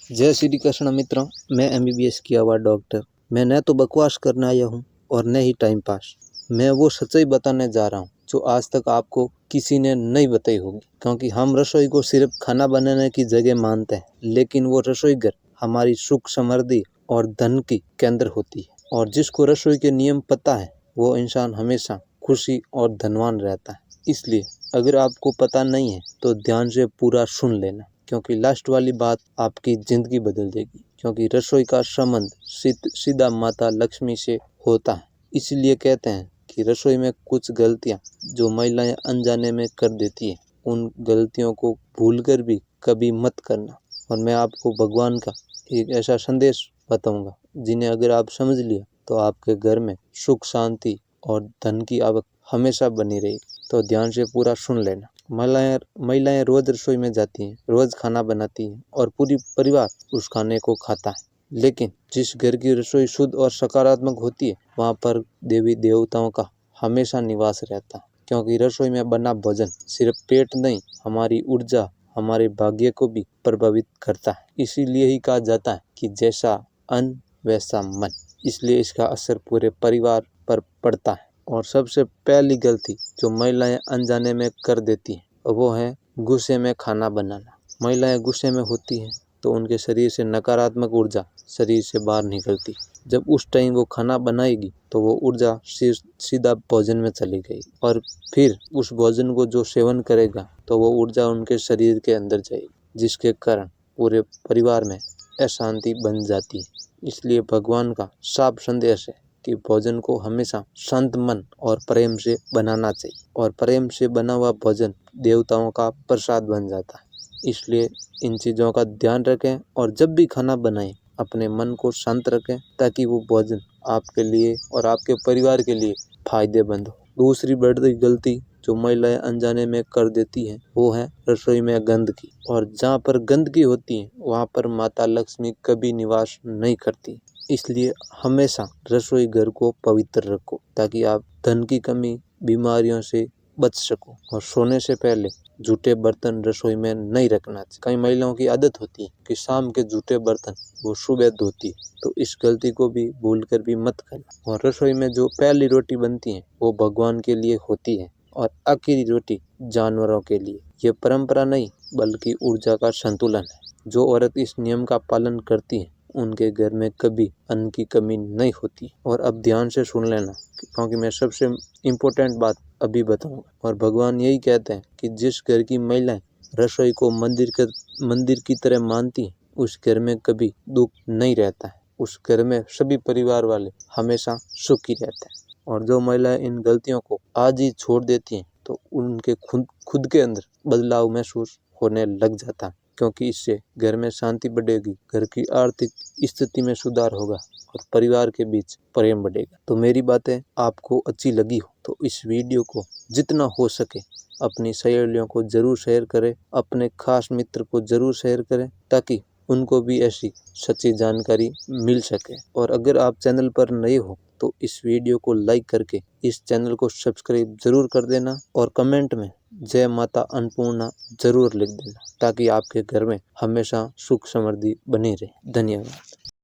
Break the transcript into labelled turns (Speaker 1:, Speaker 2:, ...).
Speaker 1: जय श्री कृष्ण मित्रों, मैं एमबीबीएस किया हुआ डॉक्टर। मैं न तो बकवास करने आया हूँ और न ही टाइम पास। मैं वो सच्चाई बताने जा रहा हूँ जो आज तक आपको किसी ने नहीं बताई होगी। क्योंकि हम रसोई को सिर्फ खाना बनाने की जगह मानते हैं, लेकिन वो रसोई घर हमारी सुख समृद्धि और धन की केंद्र होती है। और जिसको रसोई के नियम पता है वो इंसान हमेशा खुशी और धनवान रहता है। इसलिए अगर आपको पता नहीं है तो ध्यान से पूरा सुन लेना, क्योंकि लास्ट वाली बात आपकी जिंदगी बदल देगी। क्योंकि रसोई का संबंध सीधा माता लक्ष्मी से होता है। इसलिए कहते हैं कि रसोई में कुछ गलतियां जो महिलाएं अनजाने में कर देती है, उन गलतियों को भूलकर भी कभी मत करना। और मैं आपको भगवान का एक ऐसा संदेश बताऊंगा जिन्हें अगर आप समझ लिया तो आपके घर में सुख शांति और धन की आवक हमेशा बनी रहेगी। तो ध्यान से पूरा सुन लेना। महिलाएं रोज रसोई में जाती हैं, रोज खाना बनाती हैं और पूरी परिवार उस खाने को खाता है। लेकिन जिस घर की रसोई शुद्ध और सकारात्मक होती है, वहाँ पर देवी देवताओं का हमेशा निवास रहता है। क्योंकि रसोई में बना भोजन सिर्फ पेट नहीं, हमारी ऊर्जा, हमारे भाग्य को भी प्रभावित करता है। इसीलिए ही कहा जाता है कि जैसा अन्न वैसा मन। इसलिए इसका असर पूरे परिवार पर पड़ता है। और सबसे पहली गलती जो महिलाएं अनजाने में कर देती हैं वो है गुस्से में खाना बनाना। महिलाएं गुस्से में होती हैं तो उनके शरीर से नकारात्मक ऊर्जा शरीर से बाहर निकलती। जब उस टाइम वो खाना बनाएगी तो वो ऊर्जा सीधा भोजन में चली गई और फिर उस भोजन को जो सेवन करेगा तो वो ऊर्जा उनके शरीर के अंदर जाएगी, जिसके कारण पूरे परिवार में अशांति बन जाती है। इसलिए भगवान का साफ संदेश है कि भोजन को हमेशा शांत मन और प्रेम से बनाना चाहिए। और प्रेम से बना हुआ भोजन देवताओं का प्रसाद बन जाता है। इसलिए इन चीज़ों का ध्यान रखें और जब भी खाना बनाएं अपने मन को शांत रखें, ताकि वो भोजन आपके लिए और आपके परिवार के लिए फायदेमंद हो। दूसरी बड़ी गलती जो महिलाएं अनजाने में कर देती हैं वो है रसोई में गंदगी। और जहाँ पर गंदगी होती है वहाँ पर माता लक्ष्मी कभी निवास नहीं करती। इसलिए हमेशा रसोई घर को पवित्र रखो, ताकि आप धन की कमी, बीमारियों से बच सको। और सोने से पहले जूठे बर्तन रसोई में नहीं रखना चाहिए। कई महिलाओं की आदत होती है कि शाम के जूठे बर्तन वो सुबह धोती है, तो इस गलती को भी भूल कर भी मत करना। और रसोई में जो पहली रोटी बनती है वो भगवान के लिए होती है और आखिरी रोटी जानवरों के लिए। ये परंपरा नहीं बल्कि ऊर्जा का संतुलन है। जो औरत इस नियम का पालन करती है उनके घर में कभी अन्न की कमी नहीं होती। और अब ध्यान से सुन लेना, क्योंकि मैं सबसे इम्पोर्टेंट बात अभी बताऊंगा। और भगवान यही कहते हैं कि जिस घर की महिलाएं रसोई को मंदिर की तरह मानती हैं, उस घर में कभी दुख नहीं रहता है। उस घर में सभी परिवार वाले हमेशा सुखी रहते हैं। और जो महिलाएं इन गलतियों को आज ही छोड़ देती हैं तो उनके खुद के अंदर बदलाव महसूस होने लग जाता है। क्योंकि इससे घर में शांति बढ़ेगी, घर की आर्थिक स्थिति में सुधार होगा और परिवार के बीच प्रेम बढ़ेगा। तो मेरी बातें आपको अच्छी लगी हो तो इस वीडियो को जितना हो सके अपनी सहेलियों को जरूर शेयर करें, अपने खास मित्र को जरूर शेयर करें, ताकि उनको भी ऐसी सच्ची जानकारी मिल सके। और अगर आप चैनल पर नए हो तो इस वीडियो को लाइक करके इस चैनल को सब्सक्राइब जरूर कर देना। और कमेंट में जय माता अन्नपूर्णा जरूर लिख देना, ताकि आपके घर में हमेशा सुख समृद्धि बनी रहे। धन्यवाद।